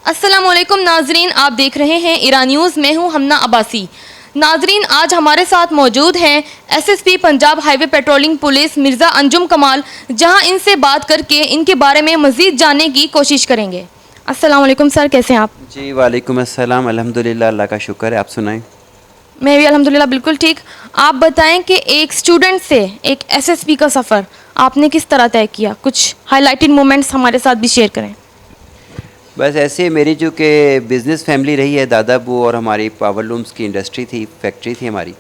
अस्सलामुअलैकुम नाजरीन, आप देख रहे हैं ईरान न्यूज़। मैं हूं हमना अब्बासी। नाजरीन, आज हमारे साथ मौजूद हैं SSP Punjab highway patrolling police Mirza Anjum कमाल, जहां इनसे बात करके इनके बारे में मज़ीद जानने की कोशिश करेंगे। अस्सलामुअलैकुम सर, कैसे हैं आप? जी वालेकुम अस्सलाम, अल्हम्दुलिल्लाह, अल्लाह का शुक्र है। आप सुनाएं। मैं भी अल्हम्दुलिल्लाह बिल्कुल ठीक। आप बताएं कि एक स्टूडेंट से एक एसएसपी का सफ़र आपने किस तरह तय किया? कुछ हाईलाइटेड मोमेंट्स हमारे साथ भी शेयर करें। बस ऐसे मेरी जो कि बिज़नेस फैमिली रही है, दादा अबू और हमारी पावर लूम्स की इंडस्ट्री थी, फैक्ट्री थी हमारी,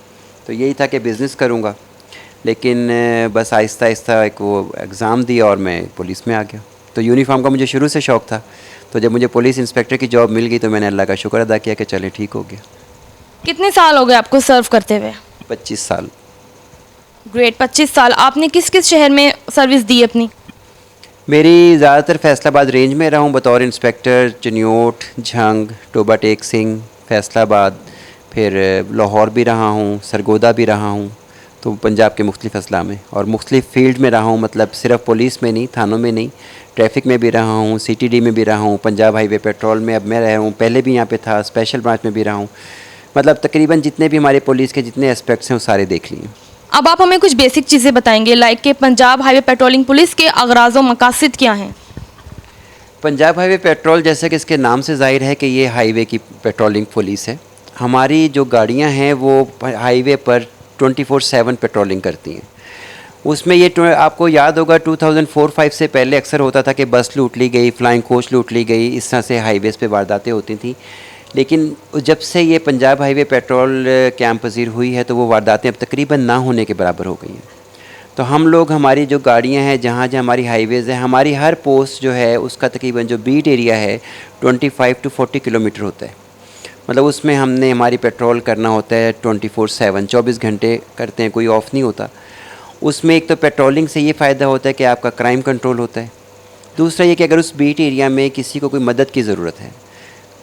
तो यही था कि बिज़नेस करूँगा। लेकिन बस आहिस्ता आहिस्ता एक वो एग्ज़ाम दिया और मैं पुलिस में आ गया। तो यूनिफॉर्म का मुझे शुरू से शौक़ था, तो जब मुझे पुलिस इंस्पेक्टर की जॉब मिल गई तो मैंने अल्लाह का शुक्र अदा किया कि चले ठीक हो गया। कितने साल हो गए आपको सर्व करते हुए? 25 साल। ग्रेट, 25 साल। आपने किस किस शहर में सर्विस दी अपनी? मेरी ज़्यादातर फैसलाबाद रेंज में रहा हूँ बतौर इंस्पेक्टर। चिन्योट, झंग, टोबा टेक सिंह, फैसलाबाद, फिर लाहौर भी रहा हूँ, सरगोदा भी रहा हूँ। तो पंजाब के मुख्तलिफ़ अजला में और मुख्तलिफ़ फील्ड में रहा हूँ, मतलब सिर्फ पुलिस में नहीं, थानों में नहीं, ट्रैफिक में भी रहा हूँ, CTD में भी रहा हूँ, पंजाब हाईवे पेट्रोल में अब मैं रहा हूँ, पहले भी यहाँ पे था, स्पेशल ब्रांच में भी रहा हूँ। मतलब तकरीबन जितने भी हमारे पुलिस के जितने एस्पेक्ट्स हैं वो सारे देख लिए। अब आप हमें कुछ बेसिक चीज़ें बताएंगे, लाइक कि पंजाब हाईवे पेट्रोलिंग पुलिस के अगराज़ व मकासद क्या हैं? पंजाब हाईवे पेट्रोल, जैसे कि इसके नाम से ज़ाहिर है कि ये हाईवे की पेट्रोलिंग पुलिस है। हमारी जो गाड़ियां हैं वो हाईवे पर 24/7 पेट्रोलिंग करती हैं। उसमें ये आपको याद होगा 2004-05 से पहले अक्सर होता था कि बस लूट ली गई, फ्लाइंग कोच लूट ली गई, इस तरह से हाईवेज़ पे वारदातें होती थी। लेकिन जब से ये पंजाब हाईवे पेट्रोल कैंप पजीर हुई है तो वो वारदातें अब तकरीबन ना होने के बराबर हो गई हैं। तो हम लोग, हमारी जो गाड़ियां हैं, जहाँ जहाँ हमारी हाईवेज़ है, हमारी हर पोस्ट जो है उसका तकरीबन जो बीट एरिया है 25 to 40 किलोमीटर होता है। मतलब उसमें हमने हमारी पेट्रोल करना होता है 24/7, 24 घंटे करते हैं, कोई ऑफ़ नहीं होता। उसमें एक तो पेट्रोलिंग से ये फ़ायदा होता है कि आपका क्राइम कंट्रोल होता है। दूसरा ये कि अगर उस बीट एरिया में किसी को कोई मदद की ज़रूरत है,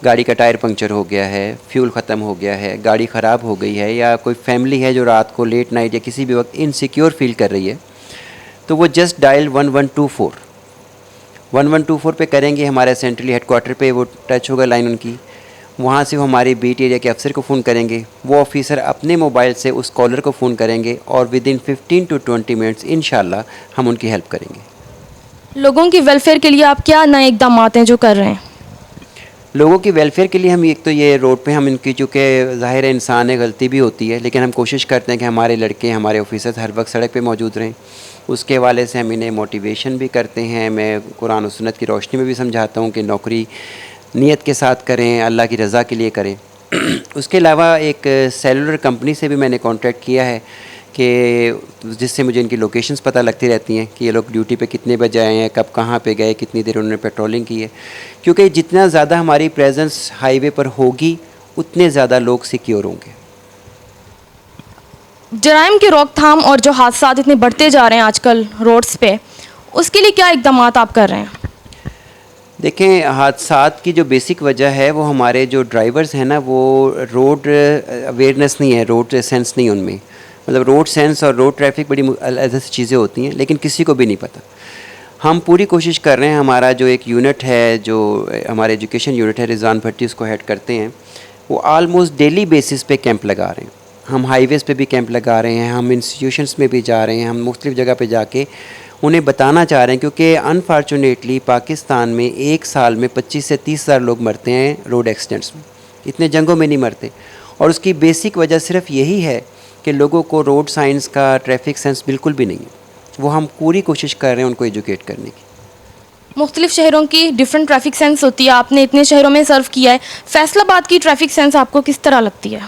गाड़ी का टायर पंक्चर हो गया है, फ्यूल ख़त्म हो गया है, गाड़ी ख़राब हो गई है, या कोई फैमिली है जो रात को लेट नाइट या किसी भी वक्त इनसिक्योर फील कर रही है, तो वो जस्ट डायल 1124 पे करेंगे। हमारे सेंट्रली हेडक्वार्टर पे वो टच होगा लाइन उनकी, वहाँ से वो हमारे बीट एरिया के अफसर को फ़ोन करेंगे। वो ऑफिसर अपने मोबाइल से उस कॉलर को फ़ोन करेंगे और विदिन 15 to 20 मिनट्स इंशाल्लाह हम उनकी हेल्प करेंगे। लोगों की वेलफेयर के लिए आप क्या नए इकदाम हैं जो कर रहे हैं? लोगों की वेलफेयर के लिए हम एक तो ये रोड पे हम इनकी, चूँकि ज़ाहिर है इंसान है, गलती भी होती है, लेकिन हम कोशिश करते हैं कि हमारे लड़के, हमारे ऑफिसर्स हर वक्त सड़क पे मौजूद रहें। उसके हवाले से हम इन्हें मोटिवेशन भी करते हैं। मैं कुरान और सुन्नत की रोशनी में भी समझाता हूँ कि नौकरी नीयत के साथ करें, अल्लाह की रज़ा के लिए करें। उसके अलावा एक सेलुलर कंपनी से भी मैंने कॉन्ट्रैक्ट किया है कि जिससे मुझे इनकी लोकेशंस पता लगती रहती हैं कि ये लोग ड्यूटी पे कितने बजे आए हैं, कब कहाँ पे गए, कितनी देर उन्होंने पेट्रोलिंग की है। क्योंकि जितना ज़्यादा हमारी प्रेजेंस हाईवे पर होगी उतने ज़्यादा लोग सिक्योर होंगे। जराइम की रोकथाम और जो हादसा इतने बढ़ते जा रहे हैं आजकल रोड्स पे, उसके लिए क्या इकदाम आप कर रहे हैं? देखें, हादसात की जो बेसिक वजह है वो हमारे जो ड्राइवर्स हैं ना, वो रोड अवेयरनेस नहीं है, रोड सेंस नहीं उनमें। मतलब रोड सेंस और रोड ट्रैफिक बड़ी अलग सी चीज़ें होती हैं, लेकिन किसी को भी नहीं पता। हम पूरी कोशिश कर रहे हैं, हमारा जो एक यूनिट है, जो हमारे एजुकेशन यूनिट है, रिजवान भट्टी उसको हेड करते हैं, वो आलमोस्ट डेली बेसिस पे कैंप लगा रहे हैं। हम हाईवेज़ पे भी कैंप लगा रहे हैं, हम इंस्टीट्यूशंस में भी जा रहे हैं, हम मुख्तलिफ़ जगह पे जाके उन्हें बताना चाह रहे हैं। क्योंकि अनफॉर्चुनेटली पाकिस्तान में एक साल में 25 से 30 हज़ार लोग मरते हैं रोड एक्सीडेंट्स में, इतने जंगों में नहीं मरते। और उसकी बेसिक वजह सिर्फ यही है कि लोगों को रोड साइंस का, ट्रैफिक सेंस बिल्कुल भी नहीं है। वो हम पूरी कोशिश कर रहे हैं उनको एजुकेट करने की। मुख्तलिफ शहरों की डिफरेंट ट्रैफिक सेंस होती है, आपने इतने शहरों में सर्व किया है, फैसलाबाद की ट्रैफिक सेंस आपको किस तरह लगती है?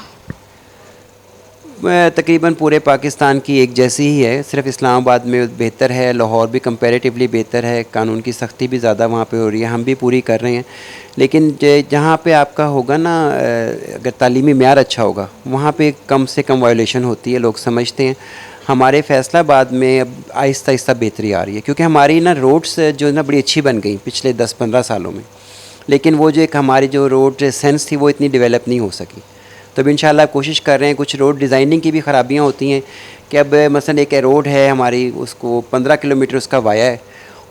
तकरीबन पूरे पाकिस्तान की एक जैसी ही है, सिर्फ इस्लामाबाद में बेहतर है, लाहौर भी कंपैरेटिवली बेहतर है, कानून की सख्ती भी ज़्यादा वहाँ पे हो रही है, हम भी पूरी कर रहे हैं। लेकिन जहाँ पे आपका होगा ना, अगर तालीमी म्यार अच्छा होगा, वहाँ पे कम से कम वायोलेशन होती है, लोग समझते हैं। हमारे फैसलाबाद में अब आहिस्ता आहिस्ता बेहतरी आ रही है, क्योंकि हमारी ना रोड्स जो है ना बड़ी अच्छी बन गई पिछले 10-15 सालों में। लेकिन वो जो एक हमारी जो रोड सेंस थी वो इतनी डेवलप नहीं हो सकी। तो अब इंशाल्लाह कोशिश कर रहे हैं। कुछ रोड डिज़ाइनिंग की भी ख़राबियाँ होती हैं कि अब मसलन एक रोड है हमारी, उसको 15 किलोमीटर उसका वाया है,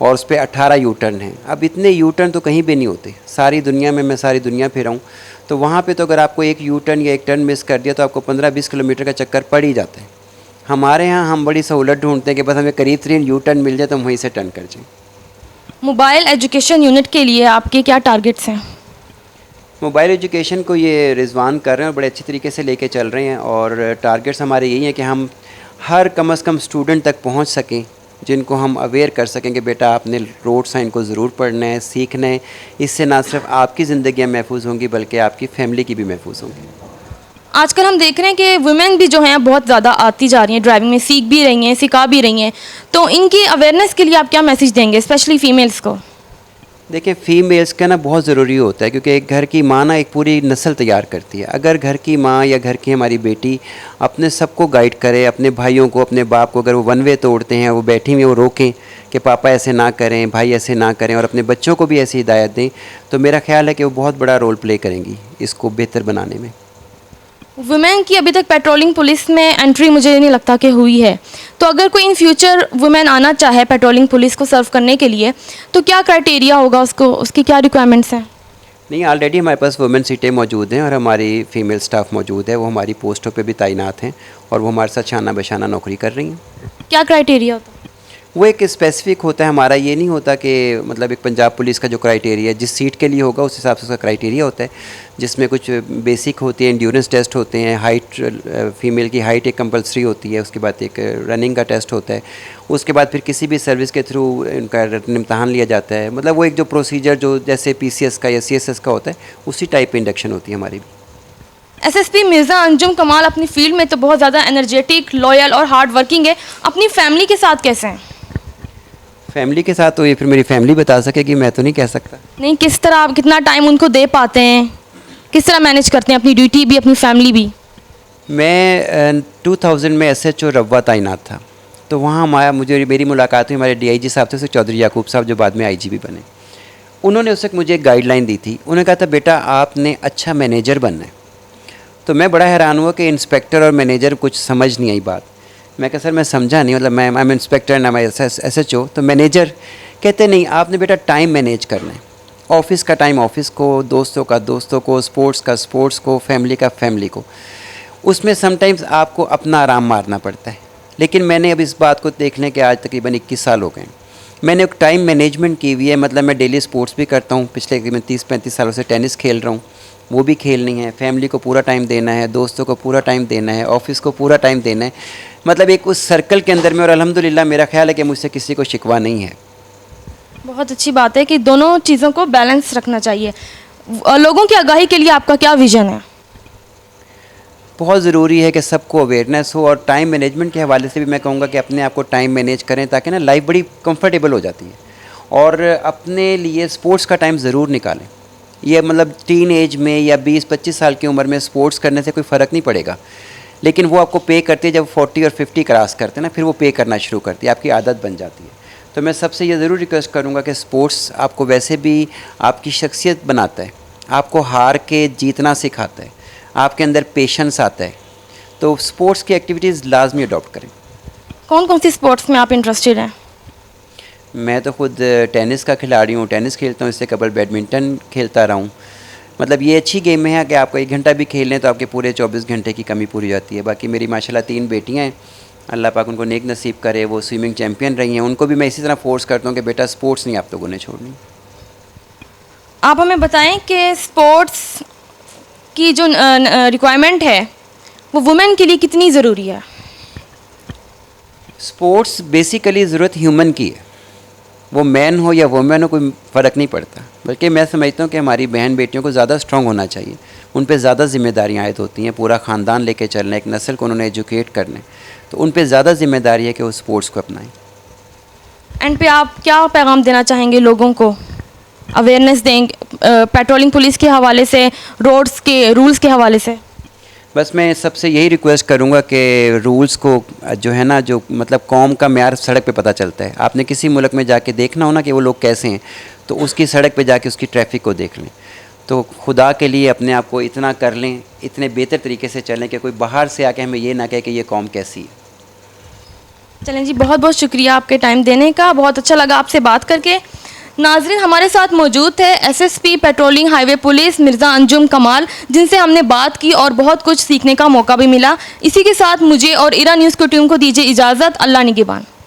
और उस पर 18 यू टर्न हैं। अब इतने यू टर्न तो कहीं भी नहीं होते सारी दुनिया में, मैं सारी दुनिया फिरा हूँ। तो वहाँ पे तो अगर आपको एक यू टर्न या एक टर्न मिस कर दिया तो आपको 15-20 किलोमीटर का चक्कर पड़ ही जाता है। हमारे यहाँ हम बड़ी सहूलत ढूंढते हैं कि बस हमें करीब तरीन यू टर्न मिल जाए तो हम वहीं से टर्न कर जाएँ। मोबाइल एजुकेशन यूनिट के लिए आपके क्या टारगेट्स हैं? मोबाइल एजुकेशन को ये रिजवान कर रहे हैं और बड़े अच्छी तरीके से लेके चल रहे हैं, और टारगेट्स हमारे यही हैं कि हम हर कम से कम स्टूडेंट तक पहुंच सकें, जिनको हम अवेयर कर सकें कि बेटा आपने रोड साइन को ज़रूर पढ़ना है, सीखना है। इससे ना सिर्फ आपकी ज़िंदगियाँ महफूज होंगी बल्कि आपकी फैमिली की भी महफूज होंगी। आजकल हम देख रहे हैं कि वुमेन भी जो हैं बहुत ज़्यादा आती जा रही हैं, ड्राइविंग में सीख भी रही हैं, सिखा भी रही हैं। तो इनकी अवेयरनेस के लिए आप क्या मैसेज देंगे, स्पेशली फीमेल्स को? देखिए, फ़ीमेल्स का ना बहुत ज़रूरी होता है, क्योंकि एक घर की माँ ना एक पूरी नस्ल तैयार करती है। अगर घर की माँ या घर की हमारी बेटी अपने सबको गाइड करे, अपने भाइयों को, अपने बाप को, अगर वो वन वे तोड़ते हैं, वो बैठी हुई वो रोकें कि पापा ऐसे ना करें, भाई ऐसे ना करें, और अपने बच्चों को भी ऐसी हिदायत दें, तो मेरा ख्याल है कि वो बहुत बड़ा रोल प्ले करेंगी इसको बेहतर बनाने में। वुमेन की अभी तक पेट्रोलिंग पुलिस में एंट्री मुझे नहीं लगता कि हुई है। तो अगर कोई इन फ्यूचर वुमेन आना चाहे पेट्रोलिंग पुलिस को सर्व करने के लिए, तो क्या क्राइटेरिया होगा उसको, उसकी क्या रिक्वायरमेंट्स हैं? नहीं, ऑलरेडी हमारे पास वुमेन सीटें मौजूद हैं और हमारी फ़ीमेल स्टाफ मौजूद है। वो हमारी पोस्टों पे भी तैनात हैं और वो हमारे साथ शाना बशाना नौकरी कर रही हैं। क्या क्राइटेरिया होता है? वो एक स्पेसिफिक होता है, हमारा ये नहीं होता कि मतलब एक पंजाब पुलिस का जो क्राइटेरिया है जिस सीट के लिए होगा उस हिसाब से उसका क्राइटेरिया होता है, जिसमें कुछ बेसिक होती है, एंड्योरेंस टेस्ट होते हैं, हाइट, फीमेल की हाइट एक कंपलसरी होती है, उसके बाद एक रनिंग का टेस्ट होता है, उसके बाद फिर किसी भी सर्विस के थ्रू इनका इम्तहान लिया जाता है। मतलब वो एक जो प्रोसीजर जो जैसे PCS का या CSS का होता है उसी टाइप की इंडक्शन होती है हमारी भी। एसएसपी मिर्ज़ा अंजुम कमाल अपनी फील्ड में तो बहुत ज़्यादा एनर्जेटिक, लॉयल और हार्ड वर्किंग है। अपनी फैमिली के साथ कैसे हैं? फैमिली के साथ तो ये फिर मेरी फैमिली बता सकेगी, मैं तो नहीं कह सकता। नहीं, किस तरह आप कितना टाइम उनको दे पाते हैं, किस तरह मैनेज करते हैं अपनी ड्यूटी भी, अपनी फैमिली भी? मैं 2000 में SHO रवा तैनात था, तो वहाँ हमारा मेरी मुलाकात हुई हमारे DIG साहब से, चौधरी याकूब साहब, जो बाद में IGP बने। उन्होंने उस वक्त मुझे एक गाइडलाइन दी थी। उन्होंने कहा था बेटा आपने अच्छा मैनेजर बनना है। तो मैं बड़ा हैरान हुआ कि इंस्पेक्टर और मैनेजर कुछ समझ नहीं आई बात। मैं कहा सर मैं समझा नहीं, मतलब मैं I am inspector and I am SHO, तो मैनेजर कहते नहीं, आपने बेटा टाइम मैनेज करना है। ऑफिस का टाइम ऑफिस को, दोस्तों का दोस्तों को, स्पोर्ट्स का स्पोर्ट्स को, फैमिली का फैमिली को। उसमें समटाइम्स आपको अपना आराम मारना पड़ता है। लेकिन मैंने अब इस बात को देखने के आज तकरीबन 21 साल हो गए। मैंने एक टाइम मैनेजमेंट की हुई है, मतलब मैं डेली स्पोर्ट्स भी करता हूँ। पिछले तकरीबन 30-35 सालों से टेनिस खेल रहा हूँ, वो भी खेलनी है। फैमिली को पूरा टाइम देना है, दोस्तों को पूरा टाइम देना है, ऑफिस को पूरा टाइम देना है। मतलब एक उस सर्कल के अंदर में, और अल्हम्दुलिल्लाह मेरा ख्याल है कि मुझसे किसी को शिकवा नहीं है। बहुत अच्छी बात है कि दोनों चीज़ों को बैलेंस रखना चाहिए। लोगों की आगाही के लिए आपका क्या विज़न है? बहुत ज़रूरी है कि सबको अवेयरनेस हो, और टाइम मैनेजमेंट के हवाले से भी मैं कहूँगा कि अपने आप को टाइम मैनेज करें, ताकि ना लाइफ बड़ी कंफर्टेबल हो जाती है। और अपने लिए स्पोर्ट्स का टाइम ज़रूर निकालें। ये मतलब टीन एज में या 20-25 साल की उम्र में स्पोर्ट्स करने से कोई फ़र्क नहीं पड़ेगा, लेकिन वो आपको पे करती है जब 40 और 50 क्रॉस करते हैं ना, फिर वो पे करना शुरू करती है, आपकी आदत बन जाती है। तो मैं सबसे ये ज़रूर रिक्वेस्ट करूँगा कि स्पोर्ट्स आपको वैसे भी आपकी शख्सियत बनाता है, आपको हार के जीतना सिखाता है, आपके अंदर पेशेंस आता है। तो स्पोर्ट्स की एक्टिविटीज़ लाजमी अडॉप्ट करें। कौन कौन सी स्पोर्ट्स में आप इंटरेस्टेड हैं? मैं तो खुद टेनिस का खिलाड़ी हूँ, टेनिस खेलता हूँ, इससे कबल बैडमिंटन खेलता रहा हूँ। मतलब ये अच्छी गेम है कि आपको 1 घंटा भी खेल लें तो आपके पूरे 24 घंटे की कमी पूरी जाती है। बाकी मेरी माशाल्लाह 3 बेटियाँ हैं, अल्लाह पाक उनको नेक नसीब करे, वो स्विमिंग चैम्पियन रही हैं। उनको भी मैं इसी तरह फोर्स करता हूँ कि बेटा स्पोर्ट्स नहीं आप लोगों ने छोड़नी। आप हमें बताएं कि स्पोर्ट्स की जो रिक्वायरमेंट है वो वुमेन के लिए कितनी ज़रूरी है? स्पोर्ट्स बेसिकली ज़रूरत ह्यूमन की है, वो मैन हो या वुमेन हो कोई फ़र्क नहीं पड़ता। बल्कि मैं समझता हूँ कि हमारी बहन बेटियों को ज़्यादा स्ट्रॉन्ग होना चाहिए, उन पे ज़्यादा जिम्मेदारियाँ आयद होती हैं। पूरा ख़ानदान लेके चलना, एक नस्ल को उन्होंने एजुकेट करना है, तो उन पे ज़्यादा जिम्मेदारी है कि वो स्पोर्ट्स को अपनाएं। एंड पे आप क्या पैगाम देना चाहेंगे लोगों को, अवेयरनेस देंगे पेट्रोलिंग पुलिस के हवाले से, रोड्स के रूल्स के हवाले से? बस मैं सबसे यही रिक्वेस्ट करूँगा कि रूल्स को जो है ना, जो मतलब कौम का म्यार सड़क पे पता चलता है। आपने किसी मुल्क में जाके देखना हो ना कि वो लोग कैसे हैं, तो उसकी सड़क पे जाके उसकी ट्रैफिक को देख लें। तो खुदा के लिए अपने आप को इतना कर लें, इतने बेहतर तरीके से चलें कि कोई बाहर से आके हमें ये ना कहे कि ये कौम कैसी है। चलें जी, बहुत बहुत शुक्रिया आपके टाइम देने का, बहुत अच्छा लगा आपसे बात करके। नाजरीन, हमारे साथ मौजूद थे SSP patrolling highway police Mirza Anjum कमाल, जिनसे हमने बात की और बहुत कुछ सीखने का मौका भी मिला। इसी के साथ मुझे और इरा न्यूज़ की टीम को दीजिए इजाज़त। अल्लाह निगहबान।